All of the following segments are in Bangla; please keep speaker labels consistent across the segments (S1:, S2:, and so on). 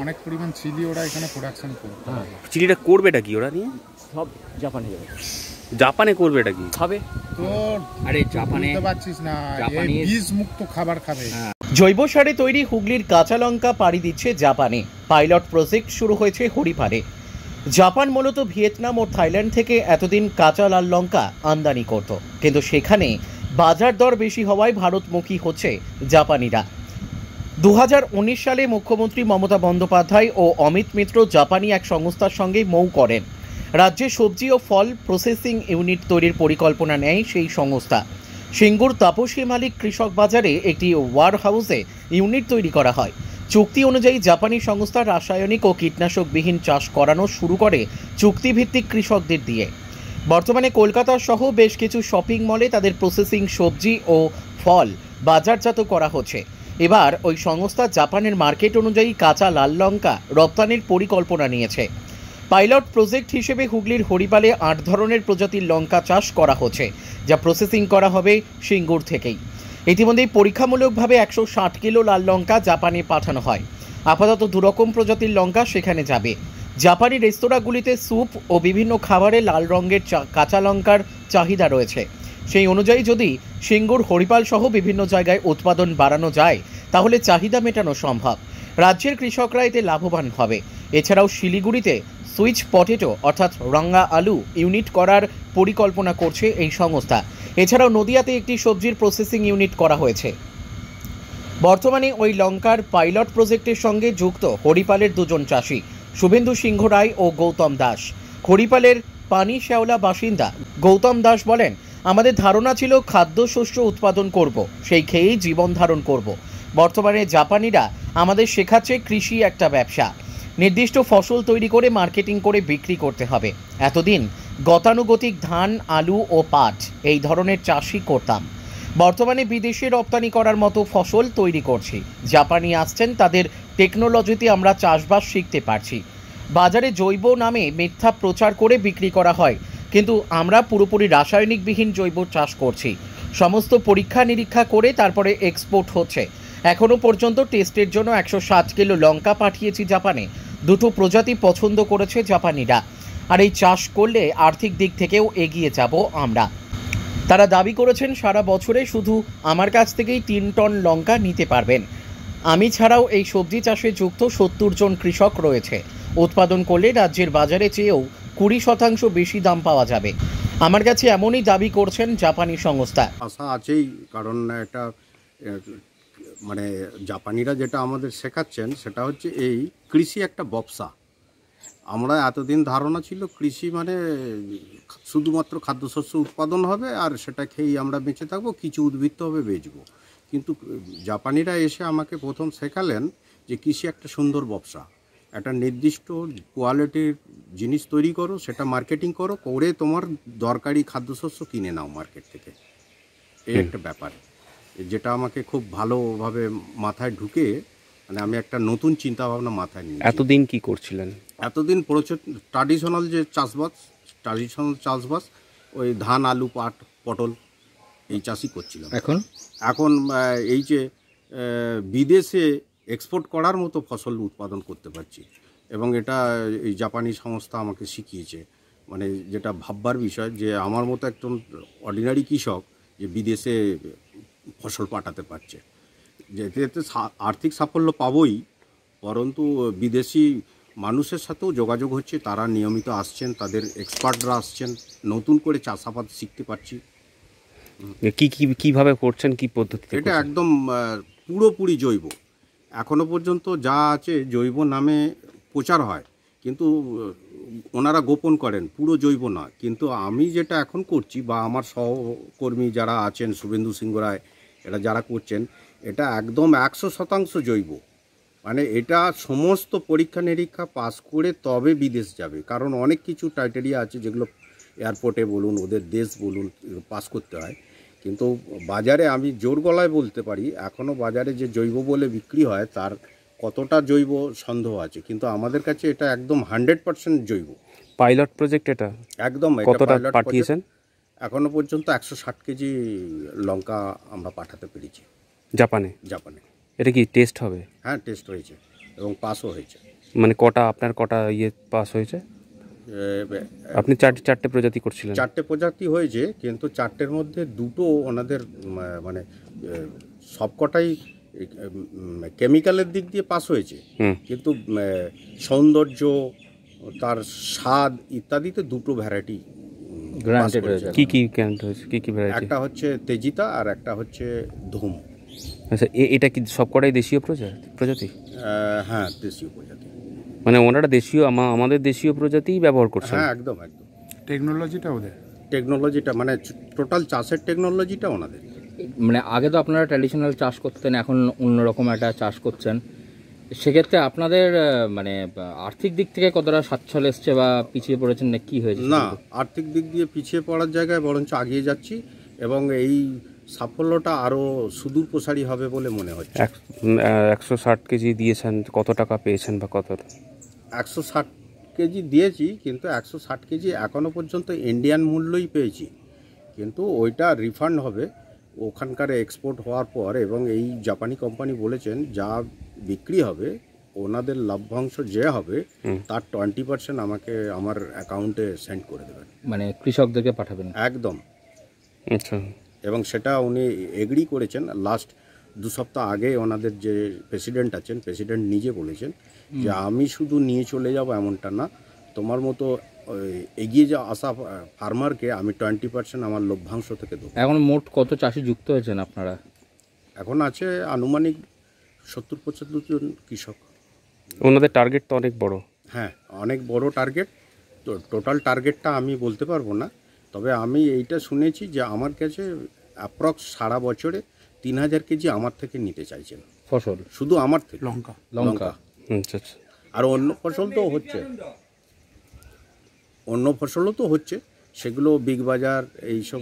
S1: অনেক পরিমাণ চিলি ওরা এখানে প্রোডাকশন করবে।
S2: চিলিটা করবে এটা কি ওরা নিয়ে?
S3: সব জাপানে যাবে।
S2: জাপানে করবে এটা কি
S3: খাবে?
S1: তো
S3: আরে জাপানে
S1: বুঝতে পারছিস না, এই বীজ মুক্ত খাবার খাবে।
S4: জৈব সারে তৈরি হুগলির কাঁচা লঙ্কা পাড়ি দিচ্ছে জাপানে। পাইলট প্রজেক্ট শুরু হয়েছে হরিপালে। জাপান মূলত ভিয়েতনাম ও থাইল্যান্ড থেকে এতদিন কাঁচা লাল লঙ্কা আমদানি করত, কিন্তু সেখানে বাজার দর বেশি হওয়ায় ভারতমুখী হচ্ছে জাপানিরা। 2019 সালে মুখ্যমন্ত্রী মমতা বন্দ্যোপাধ্যায় ও অমিত মিত্র জাপানি এক সংস্থার সঙ্গে মৌ করেন। রাজ্যে সবজি ও ফল প্রসেসিং ইউনিট তৈরির পরিকল্পনা নেয় সেই সংস্থা। সিঙ্গুর তাপসী মালিক কৃষক বাজারে একটি ওয়ার হাউসে ইউনিট তৈরি করা হয়। চুক্তি অনুযায়ী জাপানি সংস্থা রাসায়নিক ও কীটনাশকবিহীন চাষ করানো শুরু করে চুক্তিভিত্তিক কৃষকদের দিয়ে। বর্তমানে কলকাতা সহ বেশ কিছু শপিং মলে তাদের প্রসেসিং সবজি ও ফল বাজারজাত করা হচ্ছে। এবার ওই সংস্থা জাপানের মার্কেট অনুযায়ী কাঁচা লাল লঙ্কা রপ্তানির পরিকল্পনা নিয়েছে। পাইলট প্রজেক্ট হিসেবে হুগলির হরিপালে 8 ধরনের প্রজাতির লঙ্কা চাষ করা হচ্ছে, যা প্রসেসিং করা হবে সিঙ্গুর থেকেই। ইতিমধ্যেই পরীক্ষামূলকভাবে 160 কিলো লাল লঙ্কা জাপানে পাঠানো হয়। আপাতত 2 রকম প্রজাতির লঙ্কা সেখানে যাবে। জাপানি রেস্তোরাঁগুলিতে স্যুপ ও বিভিন্ন খাবারে লাল রঙের কাঁচা লঙ্কার চাহিদা রয়েছে। সেই অনুযায়ী যদি সিঙ্গুর, হরিপাল সহ বিভিন্ন জায়গায় উৎপাদন বাড়ানো যায় তাহলে চাহিদা মেটানো সম্ভব। রাজ্যের কৃষকরা এতে লাভবান হবে। এছাড়াও শিলিগুড়িতে সুইচ পটেটো অর্থাৎ রাঙা আলু ইউনিট করার পরিকল্পনা করছে এই সংস্থা। এছাড়াও নদিয়াতে একটি সবজির প্রসেসিং ইউনিট করা হয়েছে। বর্তমানে ওই লঙ্কার পাইলট প্রজেক্টের সঙ্গে যুক্ত হরিপালের 2 জন চাষি, শুভেন্দু সিংহ রায় ও গৌতম দাস। হরিপালের পানি শ্যাওলা বাসিন্দা গৌতম দাস বলেন, আমাদের ধারণা ছিল খাদ্যশস্য উৎপাদন করব, সেই খেয়েই জীবন ধারণ করব। বর্তমানে জাপানিরা আমাদের শেখাচ্ছে কৃষি একটা ব্যবসা, নির্দিষ্ট ফসল তৈরি করে মার্কেটিং করে বিক্রি করতে হবে। এতদিন গতানুগতিক ধান, আলু ও পাট এই ধরনের চাষই করতাম। বর্তমানে বিদেশে রপ্তানি করার মতো ফসল তৈরি করছি। জাপানি আসছেন, তাদের টেকনোলজিতে আমরা চাষবাস শিখতে পারছি। বাজারে জৈব নামে মিথ্যা প্রচার করে বিক্রি করা হয়, কিন্তু আমরা পুরোপুরি রাসায়নিকবিহীন জৈব চাষ করছি। সমস্ত পরীক্ষা নিরীক্ষা করে তারপরে এক্সপোর্ট হচ্ছে। এখনও পর্যন্ত টেস্টের জন্য 160 কিলো লঙ্কা পাঠিয়েছি জাপানে। 2টো প্রজাতি পছন্দ করেছে জাপানিরা। আর এই চাষ করলে আর্থিক দিক থেকেও এগিয়ে যাব আমরা। তারা দাবি করেছেন সারা বছরে শুধু আমার কাছ থেকেই 3 টন লঙ্কা নিতে পারবেন। আমি ছাড়াও এই সবজি চাষে যুক্ত 70 জন কৃষক রয়েছে। উৎপাদন করলে রাজ্যের বাজারে চেয়েও 20% বেশি দাম পাওয়া যাবে। আমার কাছে এমনই দাবি করছেন জাপানি সংস্থা।
S5: আশা আছেই, কারণ এটা মানে জাপানিরা যেটা আমাদের শেখাচ্ছেন সেটা হচ্ছে এই কৃষি একটা ব্যবসা। আমরা এতদিন ধারণা ছিল কৃষি মানে শুধুমাত্র খাদ্যশস্য উৎপাদন হবে আর সেটা খেয়েই আমরা বেঁচে থাকবো, কিছু উদ্বৃত্ত হবে বেচবো। কিন্তু জাপানিরা এসে আমাকে প্রথম শেখালেন যে কৃষি একটা সুন্দর ব্যবসা, একটা নির্দিষ্ট কোয়ালিটির জিনিস তৈরি করো, সেটা মার্কেটিং করো, করে তোমার দরকারি খাদ্যশস্য কিনে নাও মার্কেট থেকে। এই একটা ব্যাপার যেটা আমাকে খুব ভালোভাবে মাথায় ঢুকে, মানে আমি একটা নতুন চিন্তাভাবনা মাথায় নিয়ে।
S2: এতদিন কি করছিলেন?
S5: এতদিন ট্র্যাডিশনাল যে চাষবাস ওই ধান, আলু, পাট, পটল এই চাষই করছিলাম। এখন এই যে বিদেশে এক্সপোর্ট করার মতো ফসল উৎপাদন করতে পারছি, এবং এটা এই জাপানি সংস্থা আমাকে শিখিয়েছে। মানে যেটা ভাববার বিষয় যে আমার মতো একজন অর্ডিনারি কৃষক যে বিদেশে ফসল পাঠাতে পারছে, যেতে আর্থিক সাফল্য পাবই, পরন্তু বিদেশি মানুষের সাথেও যোগাযোগ হচ্ছে, তারা নিয়মিত আসছেন, তাদের এক্সপার্টরা আসছেন, নতুন করে চাষাবাদ শিখতে পারছি।
S2: কিভাবে করছেন, কি পদ্ধতিতে?
S5: এটা একদম পুরোপুরি জৈব। এখনো পর্যন্ত যা আছে জৈব নামে প্রচার হয়, কিন্তু ওনারা গোপন করেন পুরো জৈব না। কিন্তু আমি যেটা এখন করছি বা আমার সহকর্মী যারা আছেন, শুভেন্দু সিংহ রায়, এরা যারা করছেন, এটা একদম 100% জৈব। মানে এটা সমস্ত পরীক্ষা নিরীক্ষা পাস করে তবে বিদেশ যাবে, কারণ অনেক কিছু ক্রাইটেরিয়া আছে যেগুলো এয়ারপোর্টে বলুন, ওদের দেশ বলুন, পাস করতে হয়। কিন্তু বাজারে আমি জোর গলায় বলতে পারি এখনও বাজারে যে জৈব বলে বিক্রি হয় তার কতটা জৈব সন্দেহ আছে, কিন্তু আমাদের কাছে এটা একদম 100% জৈব।
S2: পাইলট প্রজেক্ট এটা
S5: একদম।
S2: কতটা পাঠিয়েছেন?
S5: এখনো পর্যন্ত 160 কেজি লঙ্কা আমরা পাঠাতে পেরেছি
S2: জাপানে।
S5: জাপানে।
S2: এটা কি টেস্ট হবে?
S5: হ্যাঁ, টেস্ট হয়েছে এবং পাসও হয়েছে।
S2: মানে কটা আপনার কটা পাস হয়েছে? আপনি চারটে প্রজাতি করছিলেন?
S5: 4টে প্রজাতি হয়েছে, কিন্তু 4টের মধ্যে 2টো ওনাদের মানে সবকটাই কেমিক্যালের দিক দিয়ে পাস হয়েছে, কিন্তু সৌন্দর্য, তার স্বাদ ইত্যাদিতে 2টো ভ্যারাইটি
S3: গ্রান্টেড হয়েছে।
S2: কি কি গ্রান্ট হয়েছে? কি কি ভ্যারাইটি?
S5: একটা হচ্ছে তেজিতা আর একটা হচ্ছে ধুম।
S2: আচ্ছা, এটা কি সবকটাই দেশীয় প্রজাতি?
S5: হ্যাঁ, দেশীয় প্রজাতি।
S2: মানে ওনারা দেশীয় আমাদের দেশীয় প্রজাতিই ব্যবহার করছেন?
S5: হ্যাঁ, একদম একদম।
S1: টেকনোলজিটা ওদের,
S5: টেকনোলজিটা মানে টোটাল চাষের টেকনোলজিটা ওনাদের।
S3: মানে আগে তো আপনারা ট্র্যাডিশনাল চাষ করতেন, এখন অন্যরকম একটা চাষ করছেন। সেক্ষেত্রে আপনাদের মানে আর্থিক দিক থেকে কতটা সচ্ছল এসছে বা পিছিয়ে পড়েছেন না কি হয়েছে?
S5: না, আর্থিক দিক দিয়ে পিছিয়ে পড়ার জায়গায় বরঞ্চ আগিয়ে যাচ্ছি, এবং এই সাফল্যটা আরও সুদূর প্রসারী হবে বলে মনে হচ্ছে।
S2: 160 কেজি দিয়েছেন, কত টাকা পেয়েছেন বা কত?
S5: 160 কেজি দিয়েছি, কিন্তু 160 কেজি এখনও পর্যন্ত ইন্ডিয়ান মূল্যই পেয়েছি, কিন্তু ওইটা রিফান্ড হবে ওখানকার এক্সপোর্ট হওয়ার পর। এবং এই জাপানি কোম্পানি বলেছেন যা বিক্রি হবে ওনাদের লভ্যাংশ যে হবে তার 20% আমাকে আমার অ্যাকাউন্টে সেন্ড করে দেবেন,
S3: মানে কৃষকদেরকে পাঠাবেন
S5: একদম।
S2: আচ্ছা,
S5: এবং সেটা উনি এগ্রি করেছেন। লাস্ট 2 সপ্তাহ আগে ওনাদের যে প্রেসিডেন্ট আছেন, প্রেসিডেন্ট নিজে বলেছেন যে আমি শুধু নিয়ে চলে যাব এমনটা না, তোমার মতো এগিয়ে আসা ফার্মারকে আমি 20% আমার লভ্যাংশ থেকে দেবো।
S3: এখন মোট কত চাষি যুক্ত হয়েছেন আপনারা?
S5: এখন আছে আনুমানিক 70-75 জন কৃষক।
S2: ওনাদের টার্গেট তো অনেক বড়।
S5: হ্যাঁ, অনেক বড় টার্গেট। তো টোটাল টার্গেটটা আমি বলতে পারবো না, তবে আমি এইটা শুনেছি যে আমার কাছে অ্যাপ্রক্স সারা বছরে 3000 কেজি আমার থেকে নিতে চাইছেন
S3: ফসল,
S5: শুধু আমার থেকে।
S3: লঙ্কা।
S2: আচ্ছা,
S5: আর অন্য ফসলও তো হচ্ছে, সেগুলো বিগ বাজার এইসব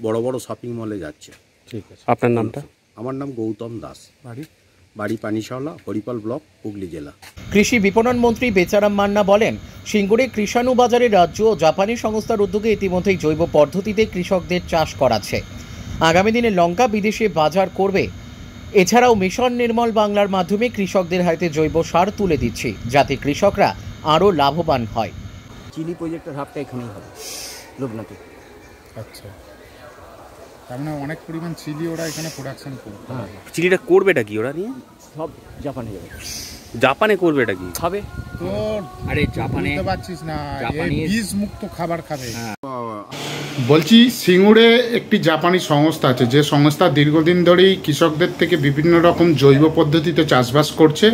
S5: বড় বড় শপিং মলে যাচ্ছে।
S3: ঠিক আছে।
S2: আপনার নামটা?
S5: আমার নাম গৌতম দাস, বাড়ি পানিশাওলা, হরিপাল ব্লক, হুগলি জেলা।
S4: কৃষি বিপণন মন্ত্রী বেচারাম মান্না বলেন, সিঙ্গুরে কৃষাণু বাজারের রাজ্য ও জাপানি সংস্থার উদ্যোগে ইতিমধ্যেই জৈব পদ্ধতিতে কৃষকদের চাষ করাচ্ছে। আগামী দিনে লঙ্কা বিদেশে বাজার করবে। এছাড়াও মিশন নির্মল বাংলার মাধ্যমে কৃষকদের হাতে জৈব সার তুলে দিচ্ছি, যাতে কৃষকরা আরও লাভবান হয়।
S3: চিলি প্রজেক্টের হাবটা এখানেই হবে, লোকনাথে।
S1: আচ্ছা, তার মানে অনেক পরিমাণ চিলি ওরা এখানে প্রোডাকশন করবে।
S3: হ্যাঁ,
S2: চিলিটা করবেটা কি ওরা নিয়ে?
S3: সব জাপানে যাবে।
S2: জাপানে করবেটা কি
S3: খাবে
S1: তো?
S3: আরে জাপানে
S1: বুঝতে পারছিস না,
S3: জাপানি
S1: বীজ মুক্ত খাবার খাবে।
S6: বলছি, সিঙ্গুরে একটি জাপানি সংস্থা আছে, যে সংস্থা দীর্ঘদিন ধরেই কৃষকদের থেকে বিভিন্ন রকম জৈব পদ্ধতিতে চাষবাস করছে।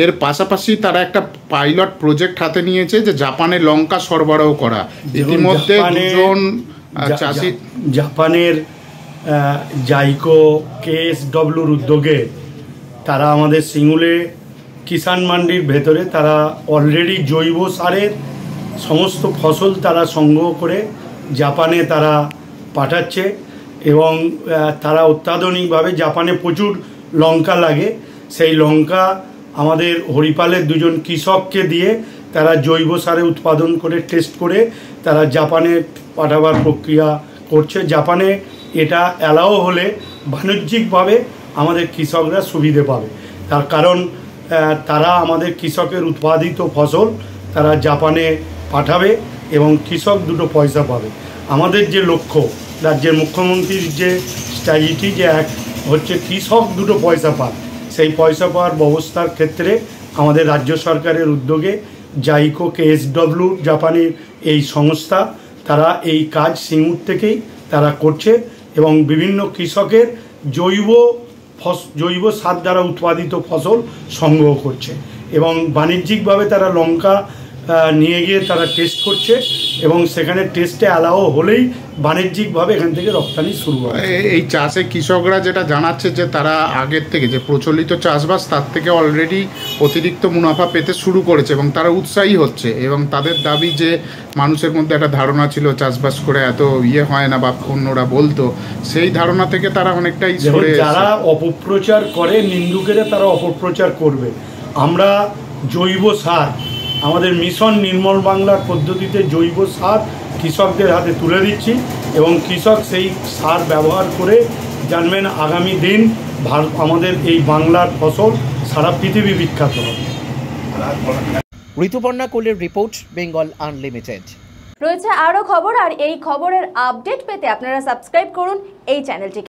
S6: এর পাশাপাশি তারা একটা পাইলট প্রজেক্ট হাতে নিয়েছে যে জাপানে লঙ্কা সরবরাহ করা। ইতিমধ্যে দুজন চাষি
S7: জাপানের জাইকো KSWর উদ্যোগে তারা আমাদের সিঙ্গুরে কিষাণ মান্ডির ভেতরে তারা অলরেডি জৈব সারের সমস্ত ফসল তারা সংগ্রহ করে জাপানে তারা পাঠাচ্ছে। এবং তারা অত্যাধুনিকভাবে, জাপানে প্রচুর লঙ্কা লাগে, সেই লঙ্কা আমাদের হরিপালের 2জন কৃষককে দিয়ে তারা জৈব সারে উৎপাদন করে টেস্ট করে তারা জাপানে পাঠাবার প্রক্রিয়া করছে। জাপানে এটা অ্যালাও হলে বাণিজ্যিকভাবে আমাদের কৃষকরা সুবিধে পাবে, তার কারণ তারা আমাদের কৃষকের উৎপাদিত ফসল তারা জাপানে পাঠাবে এবং কৃষক দুটো পয়সা পাবে। আমাদের যে লক্ষ্য, রাজ্যের মুখ্যমন্ত্রীর যে স্ট্র্যাটেজি, যে এক হচ্ছে কৃষক দুটো পয়সা পায়, সেই পয়সা পাওয়ার ব্যবস্থার ক্ষেত্রে আমাদের রাজ্য সরকারের উদ্যোগে জাইকো KSW জাপানের এই সংস্থা তারা এই কাজ সিঙ্গুর থেকেই তারা করছে এবং বিভিন্ন কৃষকের জৈব সার দ্বারা উৎপাদিত ফসল সংগ্রহ করছে এবং বাণিজ্যিকভাবে তারা লঙ্কা নিয়ে গিয়ে তারা টেস্ট করছে এবং সেখানে টেস্টে অ্যালাও হলেই বাণিজ্যিকভাবে এখান থেকে রপ্তানি শুরু হবে।
S6: এই চাষে কৃষকরা যেটা জানাচ্ছে যে তারা আগের থেকে যে প্রচলিত চাষবাস তার থেকে অলরেডি অতিরিক্ত মুনাফা পেতে শুরু করেছে এবং তারা উৎসাহী হচ্ছে। এবং তাদের দাবি যে মানুষের মধ্যে একটা ধারণা ছিল চাষবাস করে এত হয় না বা অন্যরা বলতো, সেই ধারণা থেকে তারা অনেকটাই সরে এসেছে।
S7: যারা অপপ্রচার করে, নিন্দুকেরা তারা অপপ্রচার করবে। আমরা জৈব সার, আমাদের মিশন নির্মল বাংলার পদ্ধতিতে জৈব সার কৃষকদের হাতে তুলে দিচ্ছি এবং কৃষক সেই সার ব্যবহার করে জানবেন আগামী দিন আমাদের এই বাংলার ফসল সারা পৃথিবী বিখ্যাত হবে।
S4: ঋতুপর্ণা কোলের রিপোর্ট, বেঙ্গল আনলিমিটেড।
S8: রয়েছে আরও খবর, আর এই খবরের আপডেট পেতে আপনারা সাবস্ক্রাইব করুন এই চ্যানেলটিকে।